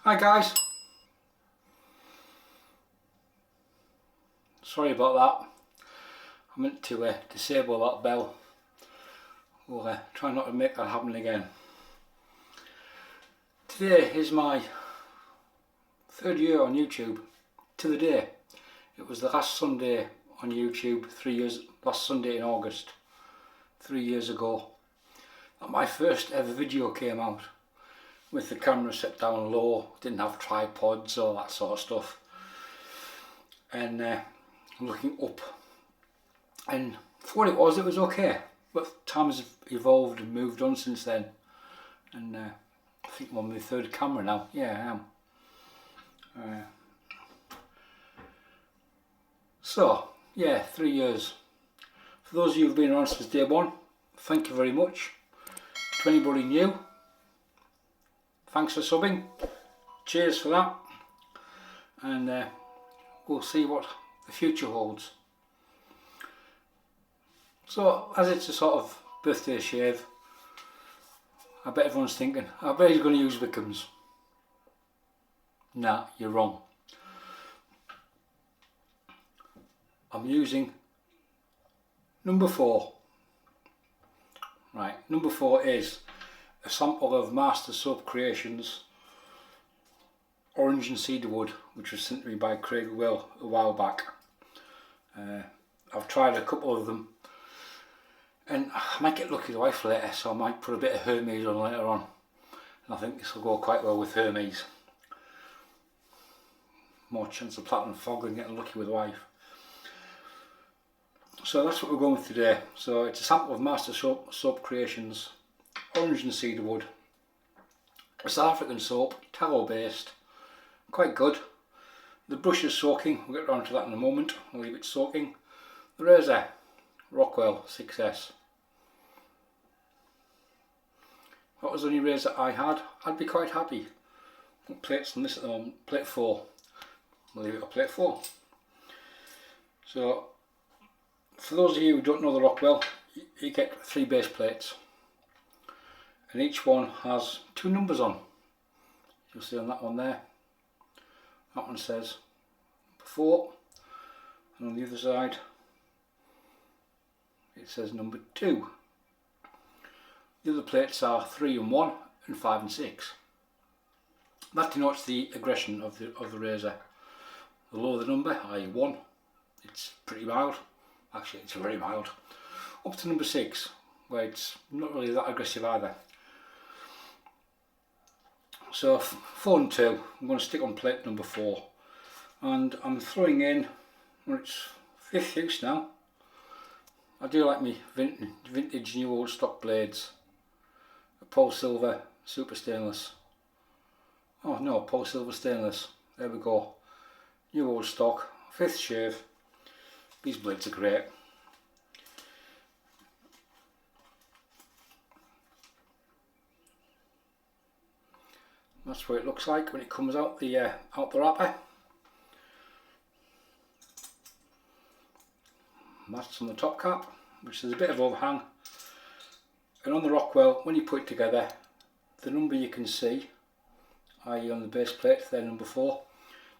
Hi guys, sorry about that. I meant to disable that bell. We'll try not to make that happen again. Today is my third year on YouTube. To the day. It was the last Sunday on YouTube, last Sunday in August, 3 years ago, that my first ever video came out. With the camera set down low, didn't have tripods, all that sort of stuff. And looking up. And for what it was okay. But times have evolved and moved on since then. And I think I'm on my third camera now. Yeah, I am. So, yeah, 3 years. For those of you who've been around since day one, thank you very much. To anybody new, thanks for subbing. Cheers for that. And we'll see what the future holds. So, as it's a sort of birthday shave, I bet everyone's thinking, I bet he's going to use Wickham's. Nah, you're wrong. I'm using number 4. Right, number 4 is a sample of Master Soap Creations Orange and Cedarwood, which was sent to me by Crag Will a while back. I've tried a couple of them, and I might get lucky with the wife later, so I might put a bit of Hermes on later on. And I think this will go quite well with Hermes. More chance of platinum fog than getting lucky with the wife. So that's what we're going with today. So it's a sample of Master Soap Creations Orange and Cedarwood. A South African soap, tallow based, quite good. The brush is soaking, we'll get around to that in a moment, I'll leave it soaking. The razor, Rockwell 6S. If that was the only razor I had, I'd be quite happy. What plate's on this at the moment? Plate 4. We'll leave it at plate 4. So, for those of you who don't know the Rockwell, you get 3 base plates. And each one has 2 numbers on. You'll see on that one there. That one says number 4. And on the other side, it says number 2. The other plates are 3 and 1 and 5 and 6. That denotes the aggression of the razor. The lower the number, i.e. 1, it's pretty mild. Actually, it's very mild. Up to number 6, where it's not really that aggressive either. So 4 and 2, I'm going to stick on plate number 4. And I'm throwing in, well, it's 5th use now. I do like me vintage new old stock blades. A Polsilver super stainless. Oh no, Polsilver stainless. There we go. New old stock, 5th shave. These blades are great. That's what it looks like when it comes out the wrapper. That's on the top cap, which is a bit of overhang. And on the Rockwell, when you put it together, the number you can see, i.e. on the base plate, there number 4,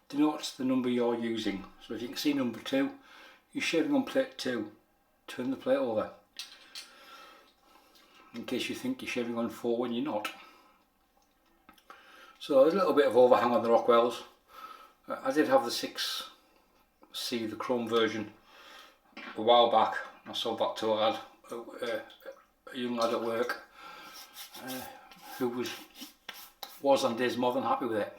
denotes the number you're using. So if you can see number 2, you're shaving on plate 2. Turn the plate over, in case you think you're shaving on 4 when you're not. So there's a little bit of overhang on the Rockwells. I did have the 6C, the chrome version, a while back. I sold that to a lad, a young lad at work, who was and is more than happy with it.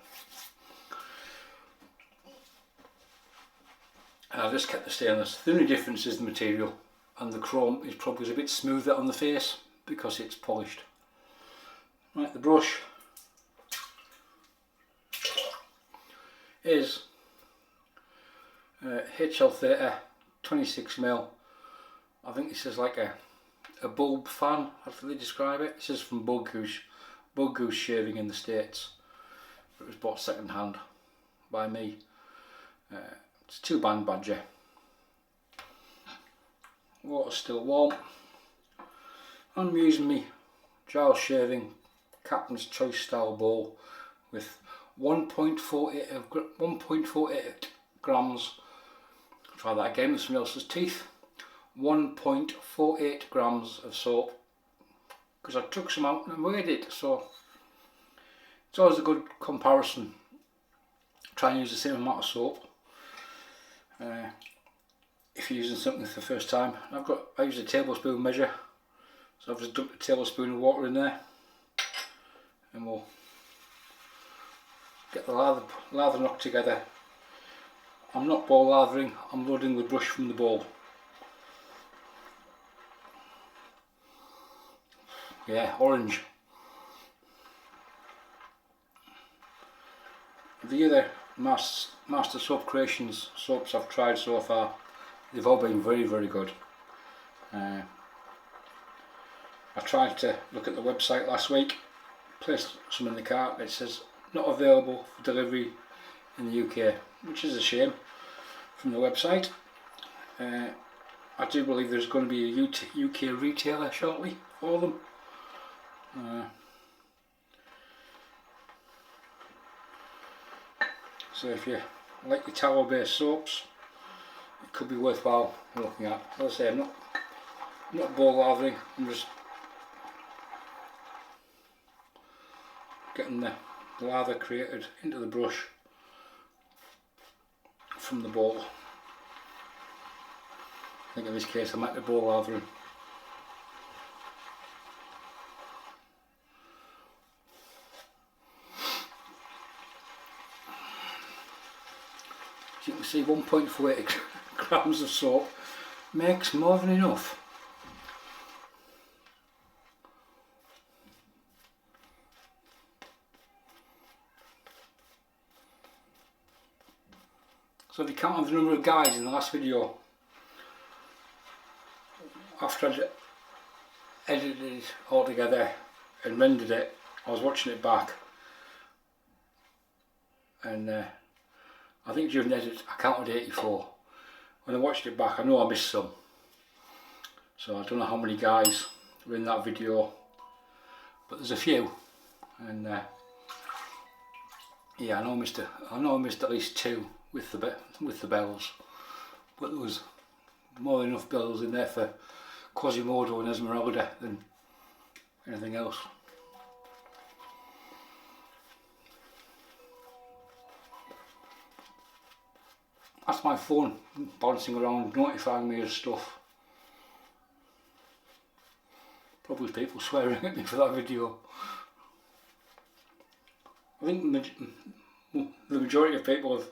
And I've just kept the stainless. The only difference is the material, and the chrome is probably a bit smoother on the face because it's polished. Right, the brush is HL30 26mm. I think this is like a bulb fan, that's how they describe it. This is from Bug Goose Shaving in the States. It was bought second hand by me. It's 2-band badger. Water's still warm. I'm using me gel shaving Captain's Choice style bowl with 1.48 grams. Try that again with someone else's teeth. 1.48 grams of soap, because I took some out and weighed it, so it's always a good comparison. Try and use the same amount of soap if you're using something for the first time. I use a tablespoon measure, so I've just dumped a tablespoon of water in there, and we'll get the lather knocked together. I'm not ball lathering, I'm loading the brush from the bowl. Yeah, orange. The other Master Soap Creations soaps I've tried so far, they've all been very, very good. I tried to look at the website last week, placed some in the cart, it says not available for delivery in the UK, which is a shame from the website. I do believe there's going to be a UK retailer shortly for them. So if you like your towel based soaps, it could be worthwhile looking at. As I say, I'm not ball lathering, I'm just getting the lather created into the brush from the bowl. I think in this case I might be ball lathering. As you can see, 1.48 grams of soap makes more than enough. So if you count on the number of guys in the last video, after I'd edited it all together and rendered it, I was watching it back, and I think during the edit I counted 84. When I watched it back, I know I missed some, so I don't know how many guys were in that video, but there's a few, and yeah, I know I missed at least 2 with the bells, but there was more than enough bells in there for Quasimodo and Esmeralda than anything else. That's my phone bouncing around notifying me of stuff. Probably people swearing at me for that video. I think the majority of people have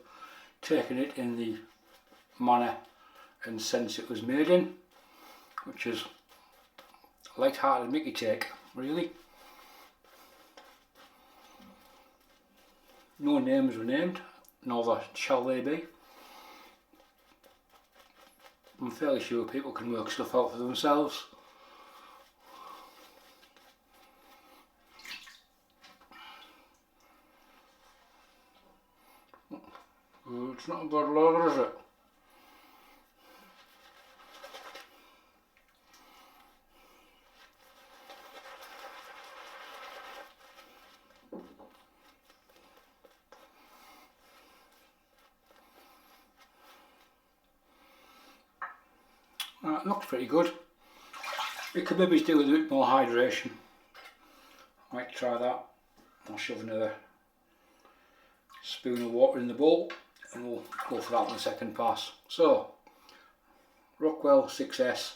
taken it in the manner and sense it was made in, which is a light-hearted Mickey take, really. No names were named, nor shall they be. I'm fairly sure people can work stuff out for themselves. It's not a bad lather, is it? It looks pretty good. It could maybe do with a bit more hydration. I might try that. I'll shove another spoon of water in the bowl and we'll go for that on the second pass. So, Rockwell 6S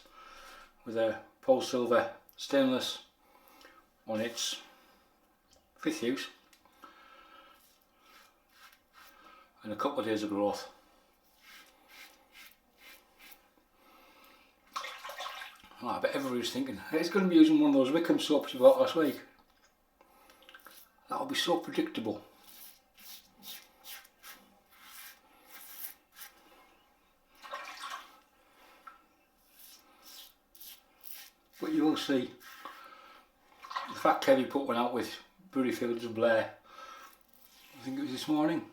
with a Polsilver stainless on its 5th use and a couple of days of growth. Oh, I bet everybody's thinking, it's going to be using one of those Wickham soaps you bought last week. That'll be so predictable. But you will see, the fact Kevy put one out with Buryfields and Blair, I think it was this morning.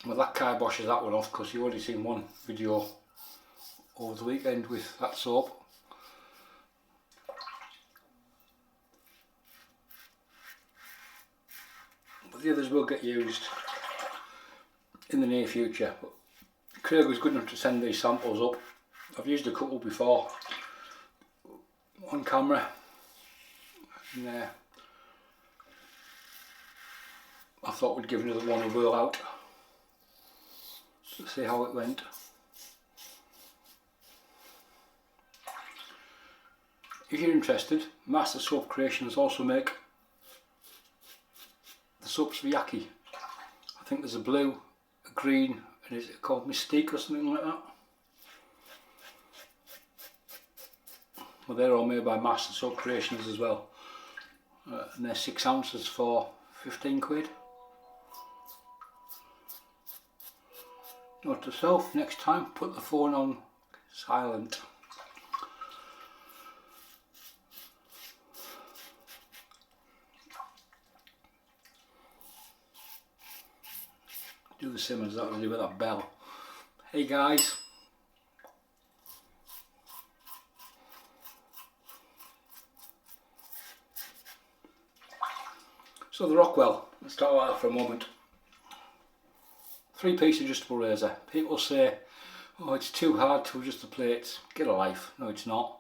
Well, that kiboshes that one off because you've already seen one video over the weekend with that soap. the others will get used in the near future. But Crag was good enough to send these samples up. I've used a couple before on camera, and I thought we'd give another one a whirl out to see how it went. If you're interested, Master Soap Creations also make the soaps for Yaki. I think there's a blue, a green, and is it called Mystique or something like that? Well, they're all made by Master Soap Creations as well. And they're 6 ounces for 15 quid. Note to self, next time put the phone on silent. Do the same as that I do with that bell. Hey guys. So the Rockwell, let's talk about that for a moment. 3-piece adjustable razor. People say, oh, it's too hard to adjust the plates. Get a life. No, it's not.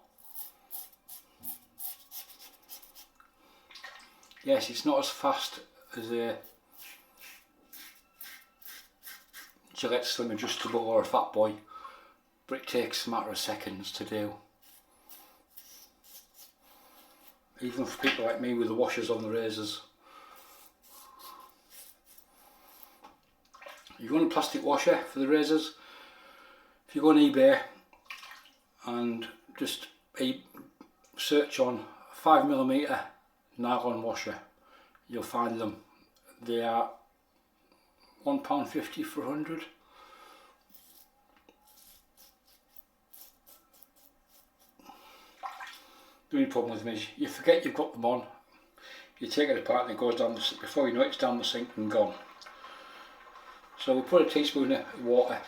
Yes, it's not as fast as a Gillette Slim Adjustable or a Fat Boy, but it takes a matter of seconds to do. Even for people like me with the washers on the razors. If you want a plastic washer for the razors, if you go on eBay and just search on 5mm nylon washer, you'll find them. They are £1.50 for 100. The only problem with them is you forget you've got them on, you take it apart and it goes down the sink. Before you know it, it's down the sink and gone. So we put a teaspoon of water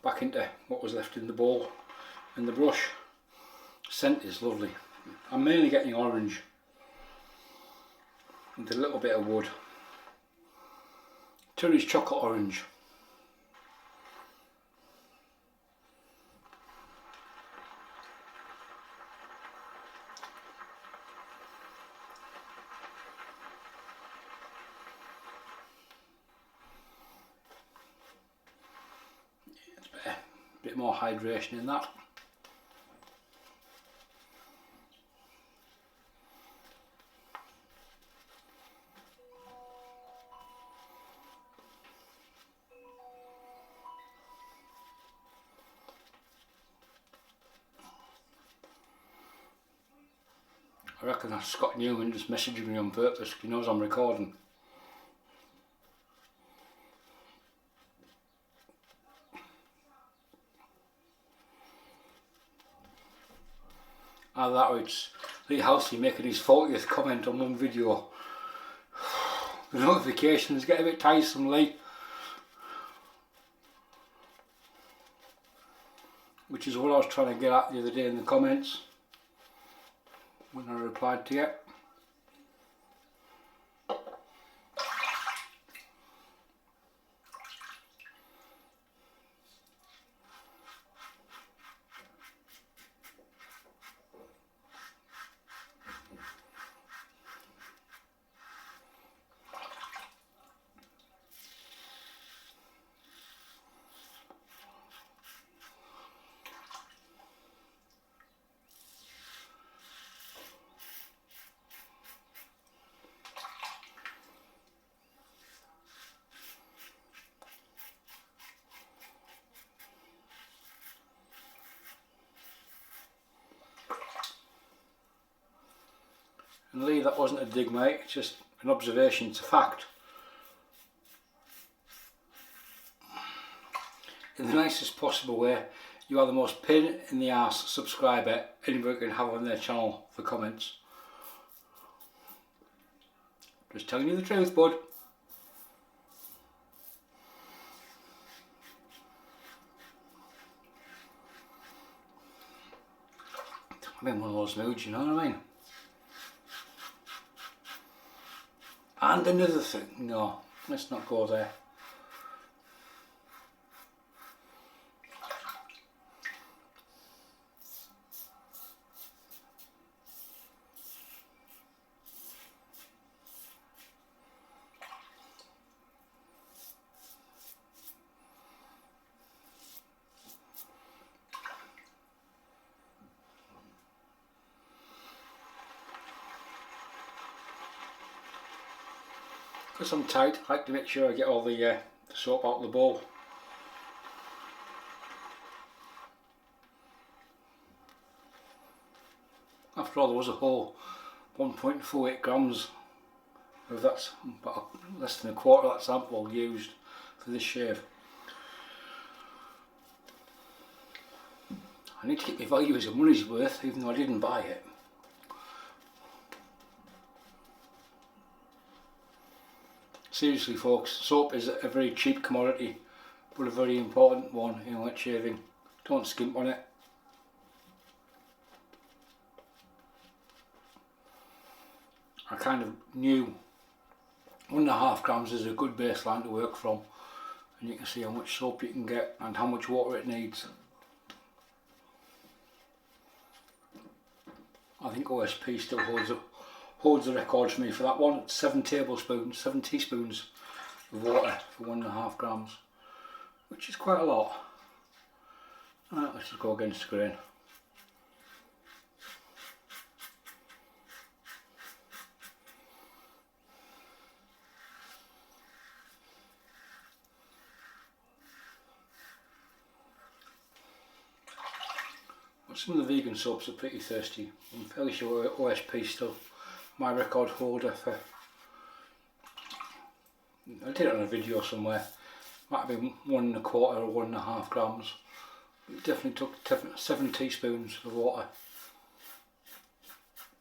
back into what was left in the bowl, and the brush scent is lovely. I'm mainly getting orange and a little bit of wood. Terry's chocolate orange. It's better. A bit more hydration in that. I reckon that's Scott Newman just messaging me on purpose. He knows I'm recording. Either that or it's Lee Halsey making his 40th comment on one video. The notifications get a bit tiresome, Lee. Which is what I was trying to get at the other day in the comments when I replied to you. And Lee, that wasn't a dig, mate, it's just an observation, it's a fact. In the nicest possible way, you are the most pain in the arse subscriber anybody can have on their channel for comments. Just telling you the truth, bud. I'm in one of those moods, you know what I mean? And another thing, no, let's not go there. Because I'm tight, I like to make sure I get all the soap out of the bowl. After all, there was a whole 1.48 grams of that's about less than a quarter of that sample used for this shave. I need to get my value as a money's worth, even though I didn't buy it. Seriously folks, soap is a very cheap commodity, but a very important one in wet shaving. Don't skimp on it. I kind of knew 1.5 grams is a good baseline to work from, and you can see how much soap you can get and how much water it needs. I think OSP still holds the record for me for that one. It's 7 teaspoons of water for 1.5 grams, which is quite a lot. Alright, let's just go against the grain. But some of the vegan soaps are pretty thirsty. I'm fairly sure OSP is still my record holder for, I did it on a video somewhere, might have been 1.25 or 1.5 grams. It definitely took 7 teaspoons of water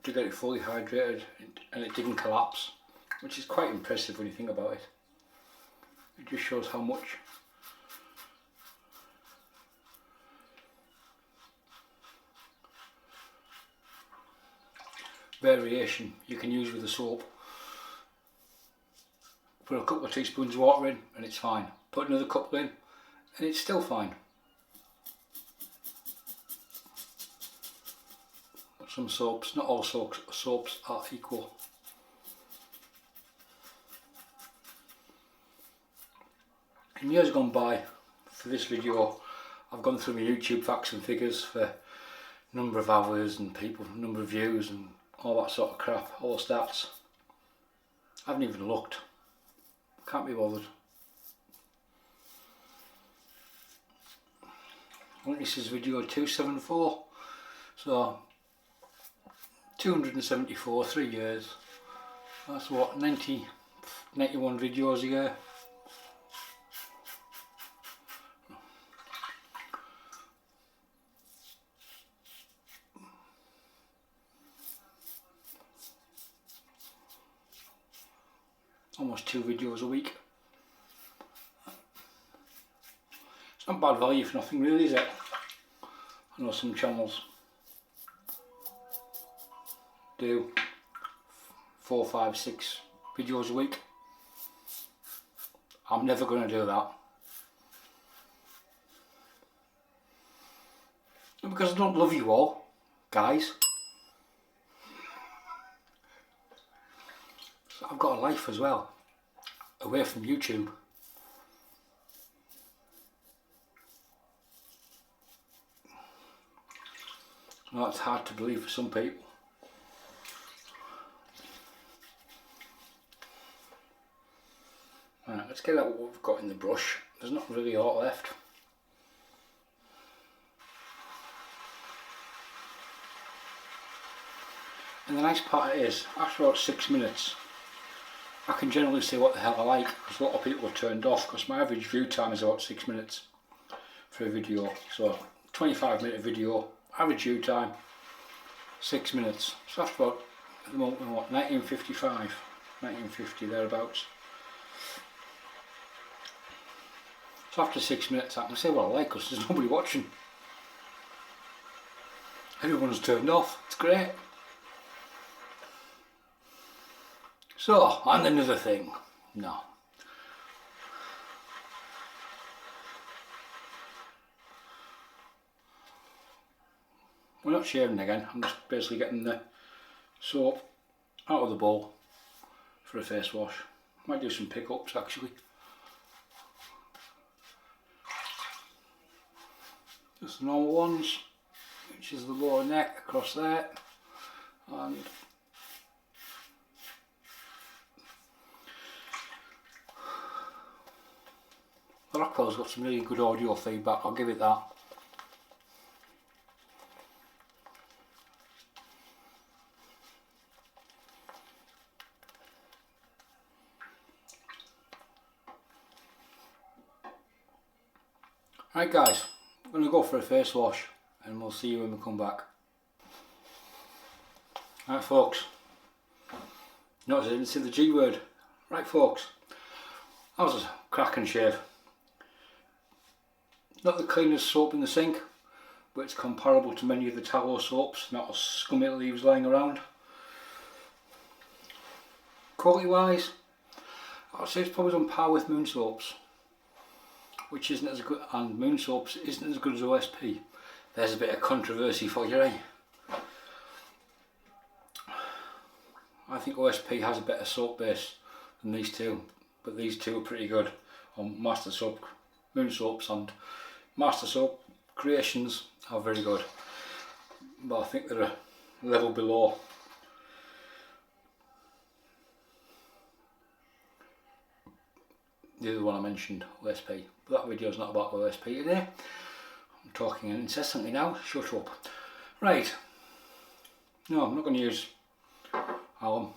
to get it fully hydrated, and it didn't collapse, which is quite impressive when you think about it. It just shows how much variation you can use with the soap. Put a couple of teaspoons of water in and it's fine. Put another couple in and it's still fine. But some soaps, not all soaps are equal. In years gone by, for this video, I've gone through my YouTube facts and figures for number of hours and people, number of views and all that sort of crap, all the stats. I haven't even looked. Can't be bothered. I think this is video 274. So 274, 3 years. That's what, 91 videos a year. Almost 2 videos a week. It's not bad value for nothing really, is it? I know some channels do 4, 5, 6 videos a week. I'm never going to do that. And because I don't love you all, guys. So I've got a life as well, away from YouTube. Well, that's hard to believe for some people. Right, let's get out what we've got in the brush. There's not really a lot left. And the nice part is, after about 6 minutes, I can generally see what the hell I like, because a lot of people are turned off, because my average view time is about 6 minutes for a video. So 25-minute video, average view time 6 minutes. So after about, at the moment, what, 1955, 1950 thereabouts. So after 6 minutes I can say what I like, because there's nobody watching. Everyone's turned off. It's great. So, and another thing. No. We're not shaving again, I'm just basically getting the soap out of the bowl for a face wash. Might do some pickups actually. Just the normal ones, which is the lower neck across there, and the Rockwell's got some really good audio feedback, I'll give it that. Right guys, I'm going to go for a face wash and we'll see you when we come back. Right folks, notice I didn't say the G word. Right folks, that was a cracking shave. Not the cleanest soap in the sink, but it's comparable to many of the tallow soaps, not as scummy it leaves lying around. Quality wise, I'd say it's probably on par with Moon soaps, which isn't as good, and Moon soaps isn't as good as OSP. There's a bit of controversy for you, eh? I think OSP has a better soap base than these two, but these two are pretty good on Master Soap, Moon soaps, and Master Soap Creations are very good, but I think they're a level below. The other one I mentioned, OSP, but that video is not about OSP today. I'm talking incessantly now, shut up. Right, no, I'm not going to use alum.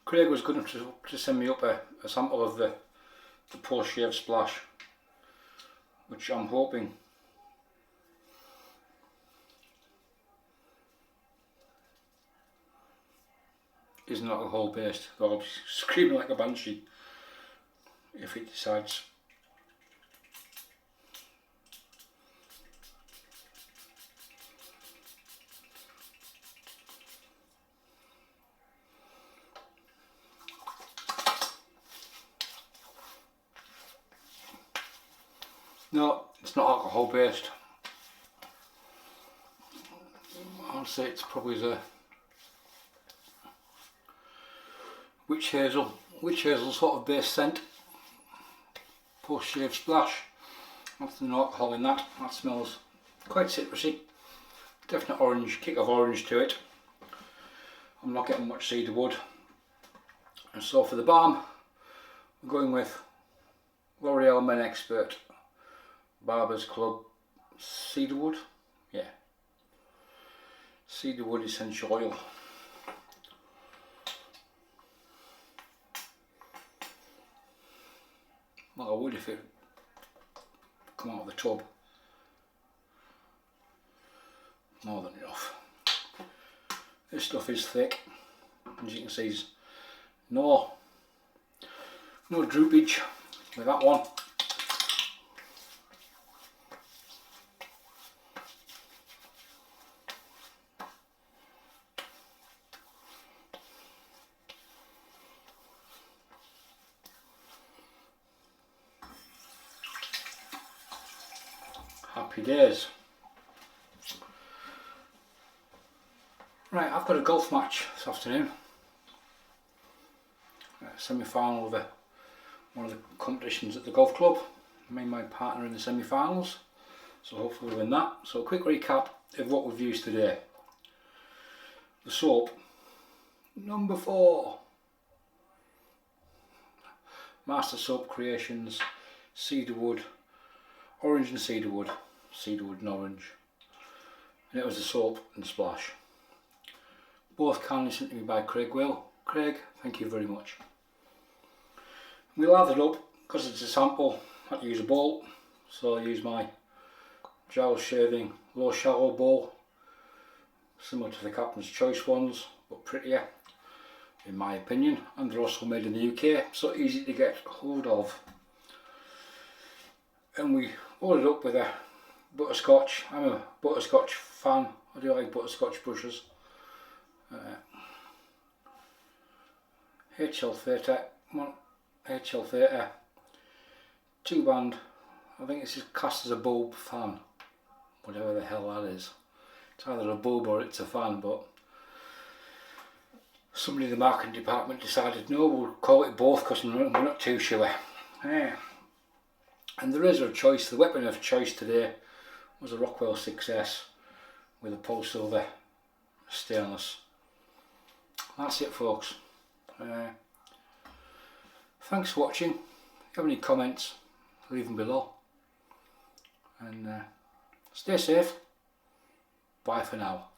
Craig was good enough to send me up a sample of the post-shave splash, which I'm hoping isn't alcohol based, though I'll be screaming like a banshee if it decides. No, it's not alcohol based. I'd say it's probably the witch hazel sort of base scent. Post shave splash. That's no alcohol in that. That smells quite citrusy. Definite orange, kick of orange to it. I'm not getting much cedarwood. And so for the balm, we're going with L'Oreal Men Expert Barber's Club Cedarwood. Yeah. Cedarwood essential oil. Well, I would if it come out of the tub. More than enough. This stuff is thick. As you can see, there's no droopage with that one. Happy days. Right, I've got a golf match this afternoon. Semi-final of one of the competitions at the golf club. Me and my partner in the semi-finals, so hopefully we'll win that. So a quick recap of what we've used today. The soap, number 4. Master Soap Creations, Cedarwood, orange and cedarwood and orange. And it was the soap and splash. Both kindly sent to me by Crag Will. Craig, thank you very much. We'll lather it up because it's a sample. I had to use a bowl, so I use my gel shaving low shallow bowl, similar to the Captain's Choice ones, but prettier in my opinion, and they're also made in the UK, so easy to get hold of. And we load it up with a butterscotch. I'm a butterscotch fan. I do like butterscotch brushes. HL30, one HL30, 2-band, I think it's just classed as a bulb fan, whatever the hell that is. It's either a bulb or it's a fan, but somebody in the marketing department decided no, we'll call it both because we're not too sure. Yeah. And the razor of choice, the weapon of choice today was a Rockwell 6S with a Polsilver stainless. That's it, folks. Thanks for watching. If you have any comments, leave them below. And stay safe. Bye for now.